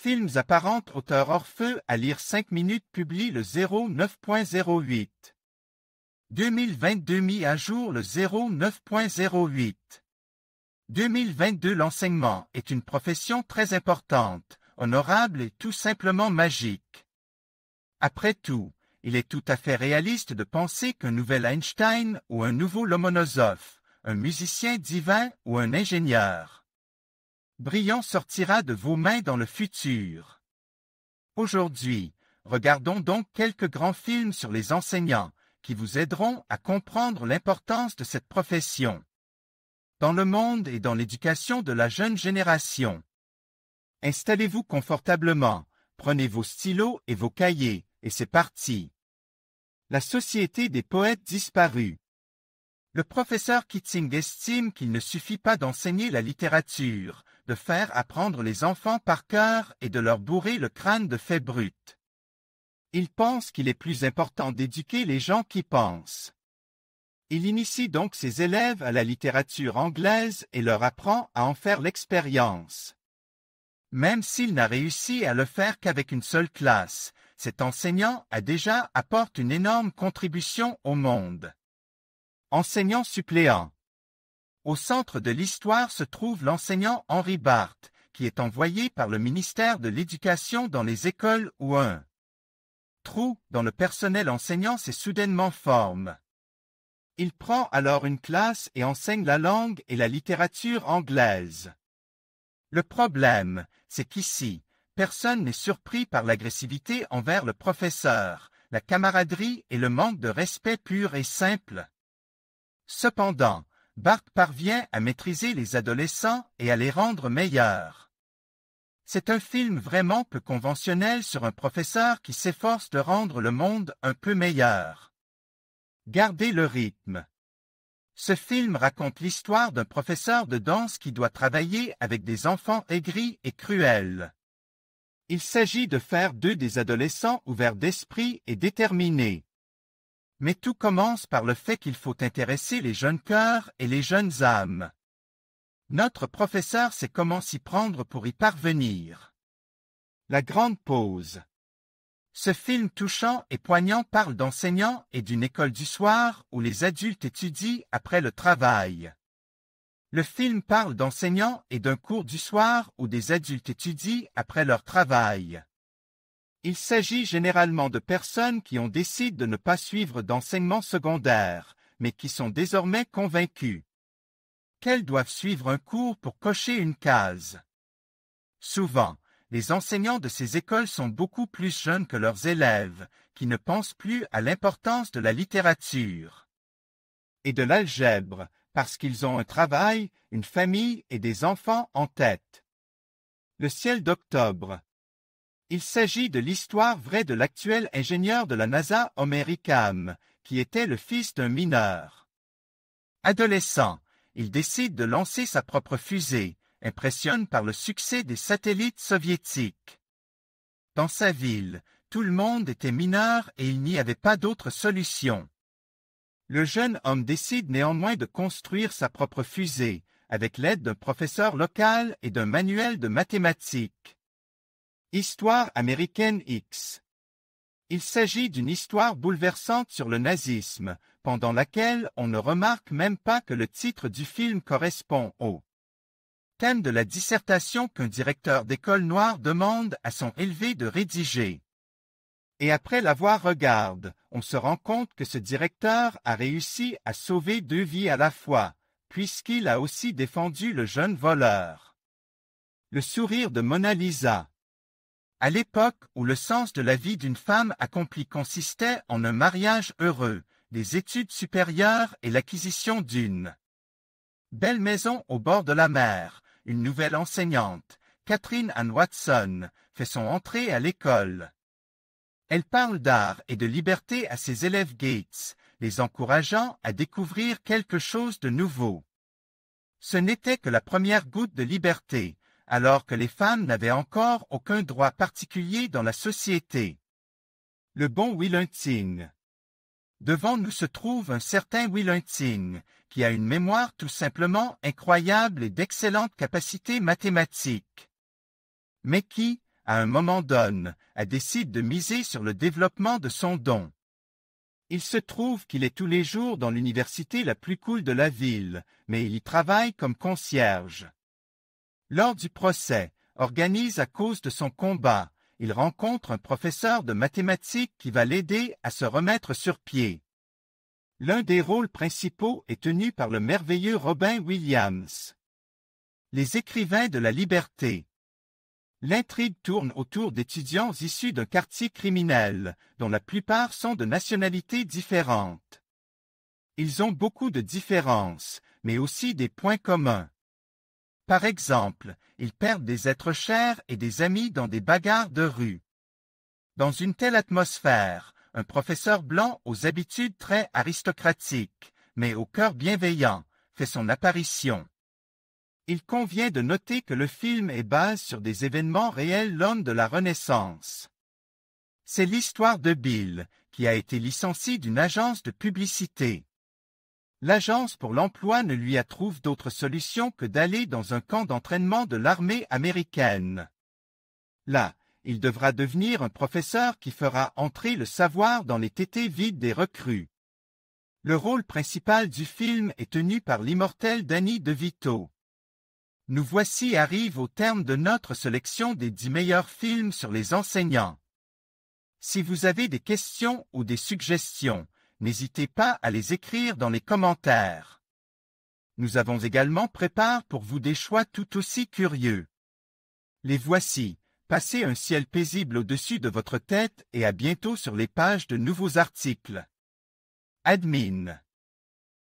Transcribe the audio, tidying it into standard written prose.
films apparentent auteur Orfeu à lire 5 minutes publie le 09.08. 2022 mis à jour le 09.08. 2022 L'enseignement est une profession très importante, honorable et tout simplement magique. Après tout, il est tout à fait réaliste de penser qu'un nouvel Einstein ou un nouveau Lomonosov, un musicien divin ou un ingénieur brillant sortira de vos mains dans le futur. Aujourd'hui, regardons donc quelques grands films sur les enseignants qui vous aideront à comprendre l'importance de cette profession dans le monde et dans l'éducation de la jeune génération. Installez-vous confortablement, prenez vos stylos et vos cahiers, et c'est parti. La Société des poètes disparus. Le professeur Keating estime qu'il ne suffit pas d'enseigner la littérature, de faire apprendre les enfants par cœur et de leur bourrer le crâne de faits bruts. Il pense qu'il est plus important d'éduquer les gens qui pensent. Il initie donc ses élèves à la littérature anglaise et leur apprend à en faire l'expérience. Même s'il n'a réussi à le faire qu'avec une seule classe, cet enseignant a déjà apporté une énorme contribution au monde. Enseignant suppléant. Au centre de l'histoire se trouve l'enseignant Henry Barth, qui est envoyé par le ministère de l'Éducation dans les écoles où un trou dans le personnel enseignant s'est soudainement formé. Il prend alors une classe et enseigne la langue et la littérature anglaise. Le problème, c'est qu'ici, personne n'est surpris par l'agressivité envers le professeur, la camaraderie et le manque de respect pur et simple. Cependant, Barth parvient à maîtriser les adolescents et à les rendre meilleurs. C'est un film vraiment peu conventionnel sur un professeur qui s'efforce de rendre le monde un peu meilleur. Gardez le rythme. Ce film raconte l'histoire d'un professeur de danse qui doit travailler avec des enfants aigris et cruels. Il s'agit de faire d'eux des adolescents ouverts d'esprit et déterminés. Mais tout commence par le fait qu'il faut intéresser les jeunes cœurs et les jeunes âmes. Notre professeur sait comment s'y prendre pour y parvenir. La grande pause. Ce film touchant et poignant parle d'enseignants et d'une école du soir où les adultes étudient après le travail. Le film parle d'enseignants et d'un cours du soir où des adultes étudient après leur travail. Il s'agit généralement de personnes qui ont décidé de ne pas suivre d'enseignement secondaire, mais qui sont désormais convaincus qu'elles doivent suivre un cours pour cocher une case. Souvent, les enseignants de ces écoles sont beaucoup plus jeunes que leurs élèves, qui ne pensent plus à l'importance de la littérature et de l'algèbre, parce qu'ils ont un travail, une famille et des enfants en tête. Le ciel d'octobre. Il s'agit de l'histoire vraie de l'actuel ingénieur de la NASA Homer Hickam, qui était le fils d'un mineur. Adolescent, il décide de lancer sa propre fusée, impressionné par le succès des satellites soviétiques. Dans sa ville, tout le monde était mineur et il n'y avait pas d'autre solution. Le jeune homme décide néanmoins de construire sa propre fusée, avec l'aide d'un professeur local et d'un manuel de mathématiques. Histoire américaine X. Il s'agit d'une histoire bouleversante sur le nazisme, pendant laquelle on ne remarque même pas que le titre du film correspond au thème de la dissertation qu'un directeur d'école noire demande à son élevé de rédiger. Et après l'avoir regardé, on se rend compte que ce directeur a réussi à sauver 2 vies à la fois, puisqu'il a aussi défendu le jeune voleur. Le sourire de Mona Lisa. À l'époque où le sens de la vie d'une femme accomplie consistait en un mariage heureux, des études supérieures et l'acquisition d'une belle maison au bord de la mer, une nouvelle enseignante, Catherine Ann Watson, fait son entrée à l'école. Elle parle d'art et de liberté à ses élèves Gates, les encourageant à découvrir quelque chose de nouveau. Ce n'était que la première goutte de liberté, alors que les femmes n'avaient encore aucun droit particulier dans la société. Le bon Will Hunting. Devant nous se trouve un certain Will Hunting, qui a une mémoire tout simplement incroyable et d'excellentes capacités mathématiques. Mais qui, à un moment donné, elle décide de miser sur le développement de son don. Il se trouve qu'il est tous les jours dans l'université la plus cool de la ville, mais il y travaille comme concierge. Lors du procès, organisé à cause de son combat, il rencontre un professeur de mathématiques qui va l'aider à se remettre sur pied. L'un des rôles principaux est tenu par le merveilleux Robin Williams. Les écrivains de la liberté. L'intrigue tourne autour d'étudiants issus d'un quartier criminel, dont la plupart sont de nationalités différentes. Ils ont beaucoup de différences, mais aussi des points communs. Par exemple, ils perdent des êtres chers et des amis dans des bagarres de rue. Dans une telle atmosphère, un professeur blanc aux habitudes très aristocratiques, mais au cœur bienveillant, fait son apparition. Il convient de noter que le film est basé sur des événements réels l'homme de la Renaissance. C'est l'histoire de Bill, qui a été licencié d'une agence de publicité. L'agence pour l'emploi ne lui trouve d'autre solution que d'aller dans un camp d'entraînement de l'armée américaine. Là, il devra devenir un professeur qui fera entrer le savoir dans les tétés vides des recrues. Le rôle principal du film est tenu par l'immortel Danny DeVito. Nous voici arrive au terme de notre sélection des 10 meilleurs films sur les enseignants. Si vous avez des questions ou des suggestions, n'hésitez pas à les écrire dans les commentaires. Nous avons également préparé pour vous des choix tout aussi curieux. Les voici. Passez un ciel paisible au-dessus de votre tête et à bientôt sur les pages de nouveaux articles. Admin.